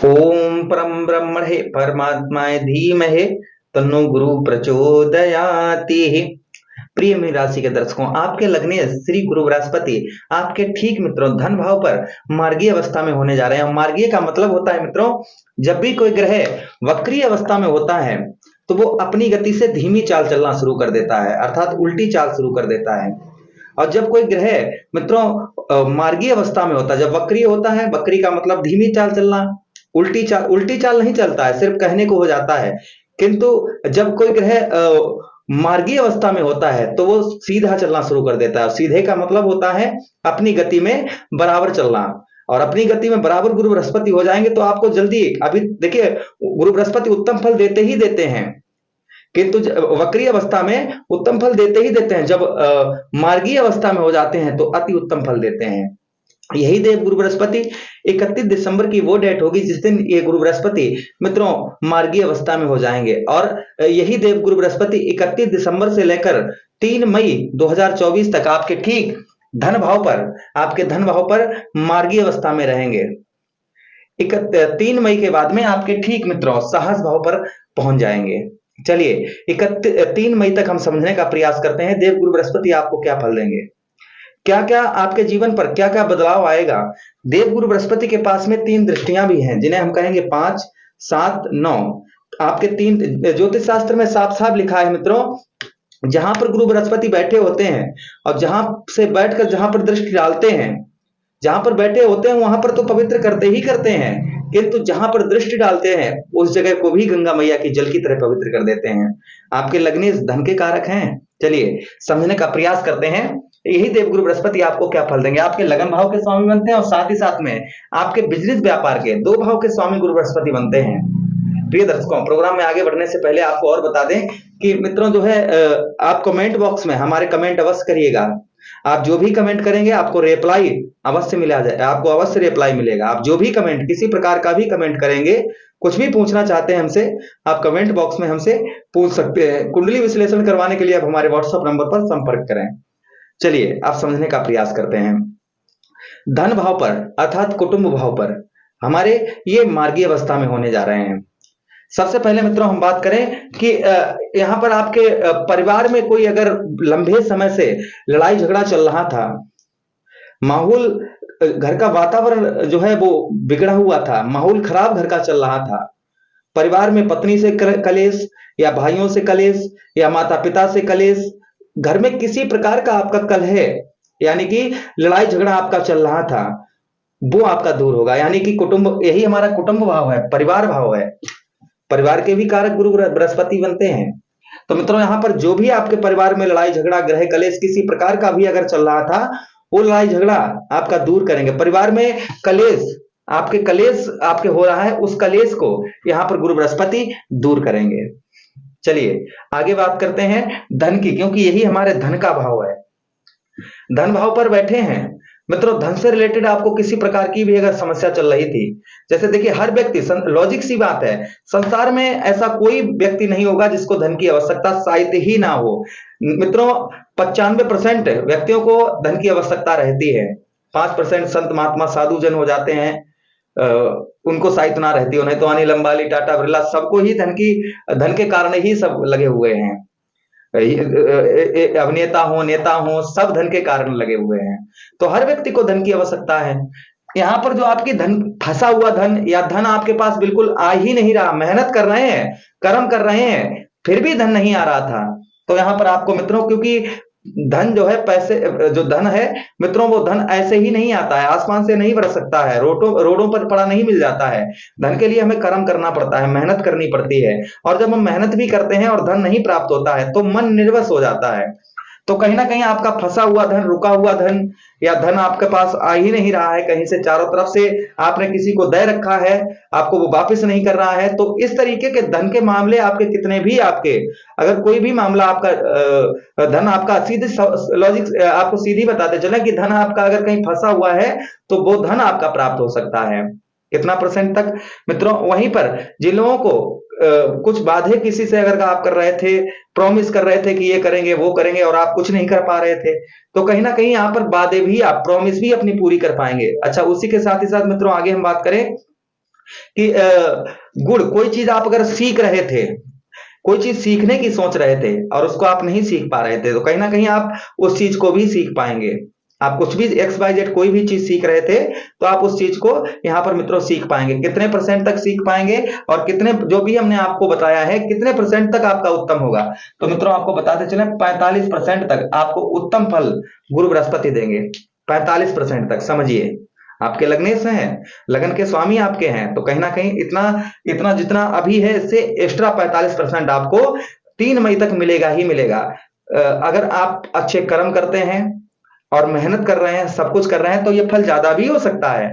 ओम परम ब्रह्मणे परमात्माय धीमहि तन्नो गुरु प्रचोदयाति। प्रिय मीन राशि के दर्शकों, आपके लग्न श्री गुरु बृहस्पति आपके ठीक मित्रों धन भाव पर मार्गीय अवस्था में होने जा रहे हैं। मार्गीय का मतलब होता है मित्रों, जब भी कोई ग्रह वक्रीय अवस्था में होता है तो वो अपनी गति से धीमी चाल चलना शुरू कर देता है, अर्थात उल्टी चाल शुरू कर देता है। और जब कोई ग्रह मित्रों मार्गीय अवस्था में होता है, जब वक्रीय होता है, वक्री का मतलब धीमी चाल चलना, उल्टी चाल नहीं चलता है, सिर्फ कहने को हो जाता है। किंतु जब कोई ग्रह मार्गीय अवस्था में होता है तो वो सीधा चलना शुरू कर देता है। सीधे का मतलब होता है अपनी गति में बराबर चलना, और अपनी गति में बराबर गुरु बृहस्पति हो जाएंगे तो आपको जल्दी, अभी देखिए गुरु बृहस्पति उत्तम फल देते ही देते हैं, किंतु वक्रीय अवस्था में उत्तम फल देते ही देते हैं, जब मार्गीय अवस्था में हो जाते हैं तो अति उत्तम फल देते हैं। यही देव गुरु बृहस्पति 31 दिसंबर की वो डेट होगी जिस दिन ये गुरु बृहस्पति मित्रों मार्गीय अवस्था में हो जाएंगे। और यही देव गुरु बृहस्पति 31 दिसंबर से लेकर 3 मई 2024 तक आपके ठीक धन भाव पर, आपके धन भाव पर मार्गीय अवस्था में रहेंगे। 3 मई के बाद में आपके ठीक मित्रों साहस भाव पर पहुंच जाएंगे। चलिए 3 मई तक हम समझने का प्रयास करते हैं देव गुरु बृहस्पति आपको क्या फल देंगे, क्या क्या आपके जीवन पर क्या क्या बदलाव आएगा। देव गुरु बृहस्पति के पास में 3 दृष्टियां भी हैं जिन्हें हम कहेंगे 5, 7, 9। आपके 3 ज्योतिष शास्त्र में साफ साफ लिखा है मित्रों, जहां पर गुरु बृहस्पति बैठे होते हैं और जहां से बैठकर जहां पर दृष्टि डालते हैं, जहां पर बैठे होते हैं वहां पर तो पवित्र करते ही करते हैं, किंतु जहां पर दृष्टि डालते हैं उस जगह को भी गंगा मैया की जल की तरह पवित्र कर देते हैं। आपके लग्न धन के कारक हैं। चलिए समझने का प्रयास करते हैं यही देवगुरु बृहस्पति आपको क्या फल देंगे। आपके लगन भाव के स्वामी बनते हैं और साथ ही साथ में आपके बिजनेस व्यापार के 2 भाव के स्वामी गुरु बृहस्पति बनते हैं। प्रिय दर्शकों, प्रोग्राम में आगे बढ़ने से पहले आपको और बता दें कि मित्रों जो है आप कमेंट बॉक्स में हमारे कमेंट अवश्य करिएगा। आप जो भी कमेंट करेंगे आपको रिप्लाई अवश्य मिला जाए, आपको अवश्य रिप्लाई मिलेगा। आप जो भी कमेंट, किसी प्रकार का भी कमेंट करेंगे, कुछ भी पूछना चाहते हैं हमसे, आप कमेंट बॉक्स में हमसे पूछ सकते हैं। कुंडली विश्लेषण करवाने के लिए आप हमारे व्हाट्सएप नंबर पर संपर्क करें। चलिए आप समझने का प्रयास करते हैं। धन भाव पर अर्थात कुटुंब भाव पर हमारे ये मार्गीय अवस्था में होने जा रहे हैं। सबसे पहले मित्रों हम बात करें कि यहाँ पर आपके परिवार में कोई अगर लंबे समय से लड़ाई झगड़ा चल रहा था, माहौल घर का वातावरण जो है वो बिगड़ा हुआ था, माहौल खराब घर का चल रहा था, परिवार में पत्नी से कलेश या भाइयों से कलेश या माता पिता से कलेश, घर में किसी प्रकार का आपका कलह है, यानी कि लड़ाई झगड़ा आपका चल रहा था, वो आपका दूर होगा। यानी कि कुटुंब, यही हमारा कुटुंब भाव है, परिवार भाव है। परिवार के भी कारक गुरु बृहस्पति बनते हैं। तो मित्रों यहाँ पर जो भी आपके परिवार में लड़ाई झगड़ा, ग्रह कलेश किसी प्रकार का भी अगर चल रहा था, वो लड़ाई झगड़ा आपका दूर करेंगे। परिवार में कलेश आपके हो रहा है, उस कलेश को यहाँ पर गुरु बृहस्पति दूर करेंगे। चलिए आगे बात करते हैं धन की, क्योंकि यही हमारे धन का भाव है। धन भाव पर बैठे हैं मित्रों, धन से रिलेटेड आपको किसी प्रकार की भी अगर समस्या चल रही थी, जैसे देखिए हर व्यक्ति, लॉजिक सी बात है, संसार में ऐसा कोई व्यक्ति नहीं होगा जिसको धन की आवश्यकता शायद ही ना हो। मित्रों 95% व्यक्तियों को धन की आवश्यकता रहती है, 5% संत महात्मा साधु जन हो जाते हैं, उनको शायद ना रहती हो, नहीं तो अनिल अंबानी, टाटा बिरला, सबको ही धन के कारण ही सब लगे हुए हैं। अभिनेता हो, नेता हो, सब धन के कारण लगे हुए हैं। तो हर व्यक्ति को धन की आवश्यकता है। यहाँ पर जो आपकी धन, फंसा हुआ धन या धन आपके पास बिल्कुल आ ही नहीं रहा, मेहनत कर रहे हैं, कर्म कर रहे हैं, फिर भी धन नहीं आ रहा था, तो यहाँ पर आपको मित्रों, क्योंकि धन जो है, पैसे जो धन है मित्रों, वो धन ऐसे ही नहीं आता है, आसमान से नहीं बरस सकता है, रोडों पर पड़ा नहीं मिल जाता है। धन के लिए हमें कर्म करना पड़ता है, मेहनत करनी पड़ती है, और जब हम मेहनत भी करते हैं और धन नहीं प्राप्त होता है तो मन निर्वस हो जाता है। तो कहीं ना कहीं आपका फंसा हुआ धन, रुका हुआ धन, या धन आपके पास आ ही नहीं रहा है, कहीं से चारों तरफ से आपने किसी को दे रखा है, आपको वो वापस नहीं कर रहा है। तो इस तरीके के धन के मामले आपके कितने भी, आपके अगर कोई भी मामला आपका धन आपका, सीधे लॉजिक आपको सीधी बताते चले कि धन आपका अगर कहीं फंसा हुआ है तो वो धन आपका प्राप्त हो सकता है। कितना % तक मित्रों? वहीं पर जिन लोगों को कुछ बाधे किसी से अगर आप कर रहे थे, प्रॉमिस कर रहे थे कि ये करेंगे वो करेंगे और आप कुछ नहीं कर पा रहे थे, तो कहीं ना कहीं यहाँ पर बाधे भी, आप प्रॉमिस भी अपनी पूरी कर पाएंगे। अच्छा, उसी के साथ ही साथ मित्रों आगे हम बात करें कि गुड़, कोई चीज आप अगर सीख रहे थे, कोई चीज सीखने की सोच रहे थे और उसको आप नहीं सीख पा रहे थे, तो कहीं ना कहीं आप उस चीज को भी सीख पाएंगे। आप कुछ भी एक्स वाई जेड कोई भी चीज सीख रहे थे, तो आप उस चीज को यहाँ पर मित्रों सीख पाएंगे। कितने परसेंट तक सीख पाएंगे और कितने, जो भी हमने आपको बताया है, कितने परसेंट तक आपका उत्तम होगा, तो मित्रों आपको बताते चले 45% तक आपको उत्तम फल गुरु बृहस्पति देंगे। 45% तक समझिए, आपके लग्नेश हैं, लगन के स्वामी आपके हैं, तो कहीं ना कहीं इतना इतना जितना अभी है, इससे एक्स्ट्रा 45% आपको 3 मई तक मिलेगा ही मिलेगा। अगर आप अच्छे कर्म करते हैं और मेहनत कर रहे हैं, सब कुछ कर रहे हैं, तो ये फल ज्यादा भी हो सकता है।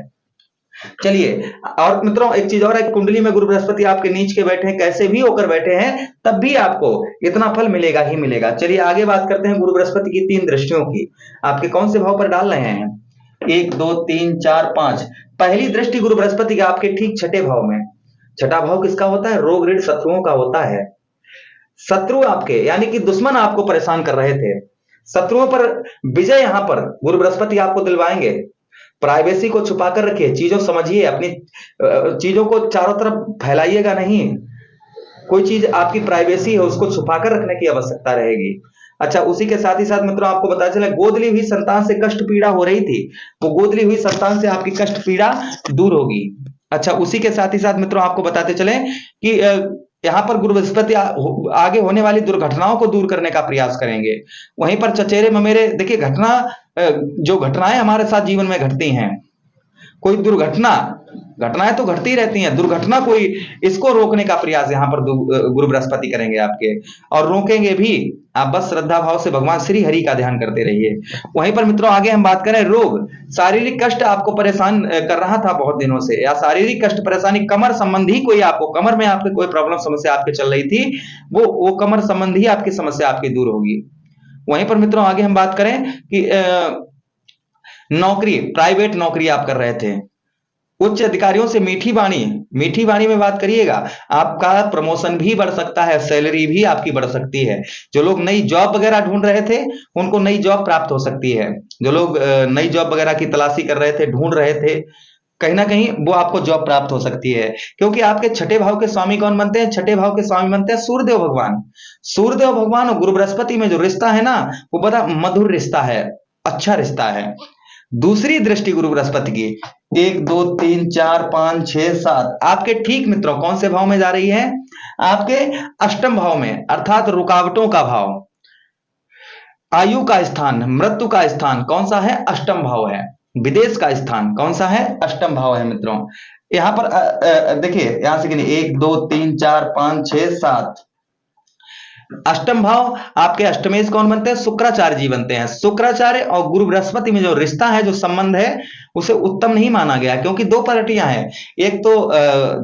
चलिए, और मित्रों एक चीज और है, कुंडली में गुरु बृहस्पति आपके नीच के बैठे हैं, कैसे भी होकर बैठे हैं, तब भी आपको इतना फल मिलेगा ही मिलेगा। चलिए आगे बात करते हैं गुरु बृहस्पति की 3 दृष्टियों की। आपके कौन से भाव पर डाल रहे हैं? 1 2 3 4 5। पहली दृष्टि गुरु बृहस्पति के आपके ठीक छठे भाव में। छठा भाव किसका होता है? रोग ऋण शत्रुओं का होता है। शत्रु आपके, यानी कि दुश्मन आपको परेशान कर रहे थे, शत्रुओं पर विजय यहां पर गुरु बृहस्पति आपको दिलवाएंगे। प्राइवेसी को छुपा कर रखिए, चीजों समझिए, अपनी चीजों को चारों तरफ फैलाइएगा नहीं। कोई चीज आपकी प्राइवेसी है, उसको छुपा कर रखने की आवश्यकता रहेगी। अच्छा, उसी के साथ ही साथ मित्रों आपको पता चला, गोद ली हुई संतान से कष्ट पीड़ा हो रही थी, वो गोद ली हुई संतान से आपकी कष्ट पीड़ा दूर होगी। अच्छा, उसी के साथ ही साथ मित्रों आपको बताते चले कि यहाँ पर गुरु बृहस्पति आगे होने वाली दुर्घटनाओं को दूर करने का प्रयास करेंगे। वहीं पर चचेरे ममेरे, देखिए घटना, जो घटनाएं हमारे साथ जीवन में घटती हैं, कोई घटनाएं तो घटती रहती हैं, दुर्घटना कोई, इसको रोकने का प्रयास यहाँ पर गुरु बृहस्पति करेंगे आपके, और रोकेंगे भी। आप बस श्रद्धा भाव से भगवान श्री हरि का ध्यान करते रहिए। वहीं पर मित्रों आगे हम बात करें रोग, शारीरिक कष्ट आपको परेशान कर रहा था बहुत दिनों से, या शारीरिक कष्ट परेशानी कमर संबंधी, कोई आपको कमर में आपके कोई प्रॉब्लम समस्या आपके चल रही थी, वो कमर संबंधी आपकी समस्या आपकी दूर होगी। वहीं पर मित्रों आगे हम बात करें कि नौकरी, प्राइवेट नौकरी आप कर रहे थे, उच्च अधिकारियों से मीठी वाणी में बात करिएगा, आपका प्रमोशन भी बढ़ सकता है, सैलरी भी आपकी बढ़ सकती है। जो लोग नई जॉब वगैरह ढूंढ रहे थे, उनको नई जॉब प्राप्त हो सकती है। जो लोग नई जॉब वगैरह की तलाशी कर रहे थे, ढूंढ रहे थे, कहीं ना कहीं वो आपको जॉब प्राप्त हो सकती है। क्योंकि आपके छठे भाव के स्वामी कौन बनते हैं? छठे भाव के स्वामी बनते हैं सूर्यदेव भगवान। सूर्यदेव भगवान और गुरु बृहस्पति में जो रिश्ता है ना, वो बड़ा मधुर रिश्ता है, अच्छा रिश्ता है। दूसरी दृष्टि गुरु बृहस्पति की 1 2 3 4 5 6 7 आपके ठीक मित्रों कौन से भाव में जा रही है? आपके अष्टम भाव में, अर्थात रुकावटों का भाव, आयु का स्थान, मृत्यु का स्थान कौन सा है? अष्टम भाव है। विदेश का स्थान कौन सा है? अष्टम भाव है मित्रों। यहां पर देखिए, यहां से गिनिए 1 2 3 4 5 6 7। अष्टम भाव आपके अष्टमेश कौन बनते हैं? शुक्राचार्य जी बनते हैं। शुक्राचार्य और गुरु बृहस्पति में जो रिश्ता है, जो संबंध है, उसे उत्तम नहीं माना गया, क्योंकि 2 पार्टियां हैं, एक तो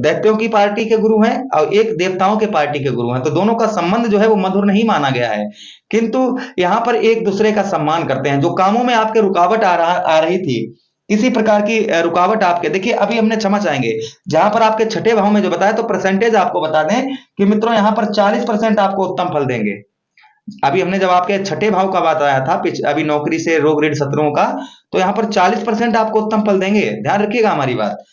दैत्यों की पार्टी के गुरु हैं और एक देवताओं के पार्टी के गुरु हैं, तो दोनों का संबंध जो है वो मधुर नहीं माना गया है। किंतु यहां पर एक दूसरे का सम्मान करते हैं। जो कामों में आपके रुकावट आ रही थी, किसी प्रकार की रुकावट आपके, देखिए अभी हमने क्षमा चाहेंगे, जहां पर आपके छठे भाव में जो बताया, तो परसेंटेज आपको बता दें कि मित्रों यहां पर 40% आपको उत्तम फल देंगे। अभी हमने जब आपके छठे भाव का बात आया था, अभी नौकरी से रोग ऋण शत्रुओं का, तो यहां पर 40% आपको उत्तम फल देंगे। ध्यान रखिएगा हमारी बात।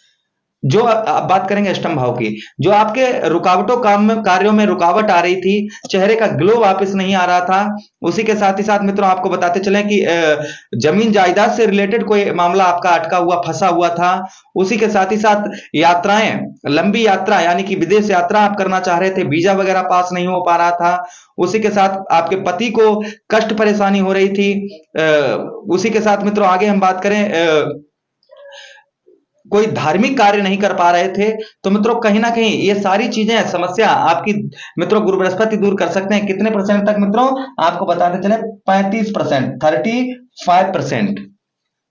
जो आप बात करेंगे अष्टम भाव की, जो आपके रुकावटों कार्यों में रुकावट आ रही थी, चेहरे का ग्लो वापस नहीं आ रहा था, उसी के साथ ही साथ मित्रों आपको बताते चलें कि जमीन जायदाद से रिलेटेड कोई मामला आपका अटका हुआ, फंसा हुआ था। उसी के साथ ही साथ यात्राएं, लंबी यात्रा यानी कि विदेश यात्रा आप करना चाह रहे थे, वीजा वगैरह पास नहीं हो पा रहा था। उसी के साथ आपके पति को कष्ट परेशानी हो रही थी। उसी के साथ मित्रों आगे हम बात करें, कोई धार्मिक कार्य नहीं कर पा रहे थे, तो मित्रों कहीं ना कहीं ये सारी चीजें, समस्या आपकी मित्रों गुरु बृहस्पति दूर कर सकते हैं। कितने परसेंट तक मित्रों? आपको बताते चले 35%, 35%,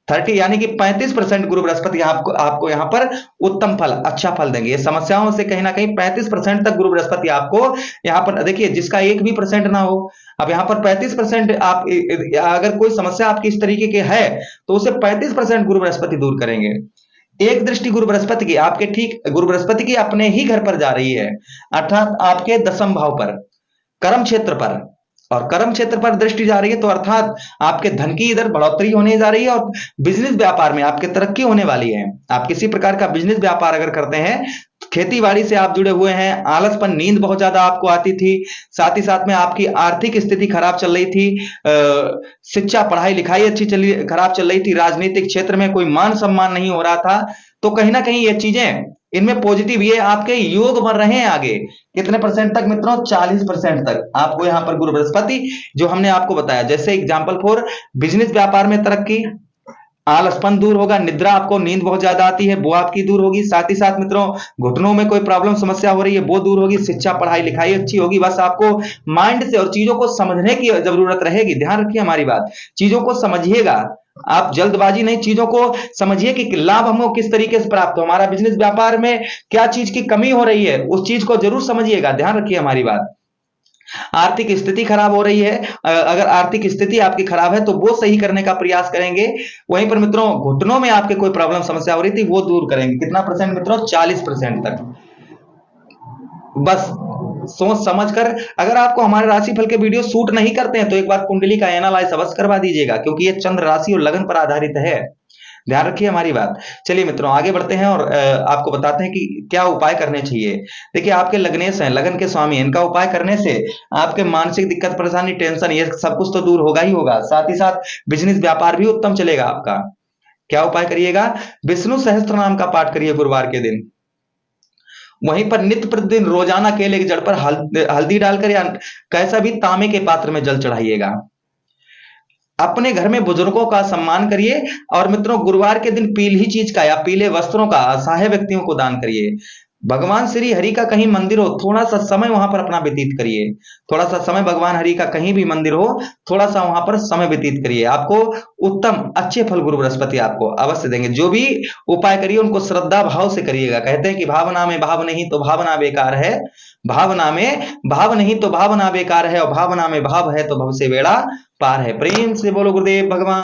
30 यानी कि 35% गुरु बृहस्पति आपको यहाँ पर उत्तम फल, अच्छा फल देंगे। ये समस्याओं से कहीं ना कहीं 35% तक गुरु बृहस्पति आपको यहाँ पर, देखिए जिसका 1% भी ना हो, अब यहाँ पर 35% आप, अगर कोई समस्या आपकी इस तरीके की है, तो उसे 35% गुरु बृहस्पति दूर करेंगे। एक दृष्टि गुरु बृहस्पति की आपके ठीक, गुरु बृहस्पति की अपने ही घर पर जा रही है, अर्थात आपके 10वें भाव पर, कर्म क्षेत्र पर, और कर्म क्षेत्र पर दृष्टि जा रही है, तो अर्थात आपके धन की इधर बढ़ोतरी होने जा रही है, और बिजनेस व्यापार में आपके तरक्की होने वाली है। आप किसी प्रकार का बिजनेस व्यापार अगर करते हैं, खेती बाड़ी से आप जुड़े हुए हैं, आलसपन, नींद बहुत ज्यादा आपको आती थी, साथ ही साथ में आपकी आर्थिक स्थिति खराब चल रही थी, शिक्षा पढ़ाई लिखाई खराब चल रही थी, राजनीतिक क्षेत्र में कोई मान सम्मान नहीं हो रहा था। तो कहीं ना कहीं ये चीजें, इनमें पॉजिटिव ये आपके योग बन रहे हैं आगे कितने परसेंट तक मित्रों, 40% तक आपको यहाँ पर गुरु बृहस्पति जो हमने आपको बताया। जैसे एग्जाम्पल फॉर बिजनेस, व्यापार में तरक्की, आलसपन दूर होगा, निद्रा, आपको नींद बहुत ज्यादा आती है वो आपकी दूर होगी, साथ ही साथ मित्रों घुटनों में कोई प्रॉब्लम समस्या हो रही है वो दूर होगी, शिक्षा पढ़ाई लिखाई अच्छी होगी। बस आपको माइंड से और चीजों को समझने की जरूरत रहेगी। ध्यान रखिए हमारी बात, चीजों को समझिएगा, आप जल्दबाजी नहीं, चीजों को समझिए कि लाभ हमको किस तरीके से प्राप्त हो, हमारा बिजनेस व्यापार में क्या चीज की कमी हो रही है उस चीज को जरूर समझिएगा। ध्यान रखिए हमारी बात। आर्थिक स्थिति खराब हो रही है, अगर आर्थिक स्थिति आपकी खराब है तो वो सही करने का प्रयास करेंगे। वहीं पर मित्रों घुटनों में आपके कोई प्रॉब्लम समस्या हो रही थी वो दूर करेंगे। कितना परसेंट मित्रों, 40% तक। बस सोच समझकर, अगर आपको हमारे राशिफल के वीडियो सूट नहीं करते हैं तो एक बार कुंडली का एनालाइज अवश्य करवा दीजिएगा, क्योंकि ये चंद्र राशि और लगन पर आधारित है। ध्यान रखिए हमारी बात। चलिए मित्रों आगे बढ़ते हैं और आपको बताते हैं कि क्या उपाय करने चाहिए। देखिए आपके लग्नेश हैं, लगन के स्वामी, इनका उपाय करने से आपके मानसिक दिक्कत परेशानी टेंशन ये सब कुछ तो दूर होगा ही होगा, साथ ही साथ बिजनेस व्यापार भी उत्तम चलेगा आपका। क्या उपाय करिएगा, विष्णु सहस्त्र नाम का पाठ करिए गुरुवार के दिन। वहीं पर नित्य प्रतिदिन रोजाना केले की जड़ पर हल्दी डालकर या कैसा भी तांबे के पात्र में जल चढ़ाइएगा। अपने घर में बुजुर्गों का सम्मान करिए और मित्रों गुरुवार के दिन पीली चीज का या पीले वस्त्रों का असहाय व्यक्तियों को दान करिए। भगवान श्री हरि का कहीं मंदिर हो थोड़ा सा समय वहां पर अपना व्यतीत करिए, थोड़ा सा समय भगवान हरि का कहीं भी मंदिर हो थोड़ा सा वहां पर समय व्यतीत करिए, आपको उत्तम अच्छे फल गुरु बृहस्पति आपको अवश्य देंगे। जो भी उपाय करिए उनको श्रद्धा भाव से करिएगा। कहते हैं कि भावना में भाव नहीं तो भावना बेकार है, भावना में भाव नहीं तो भावना बेकार है, और भावना में भाव है तो भव से बेड़ा पार है। प्रेम से बोलो गुरुदेव भगवान।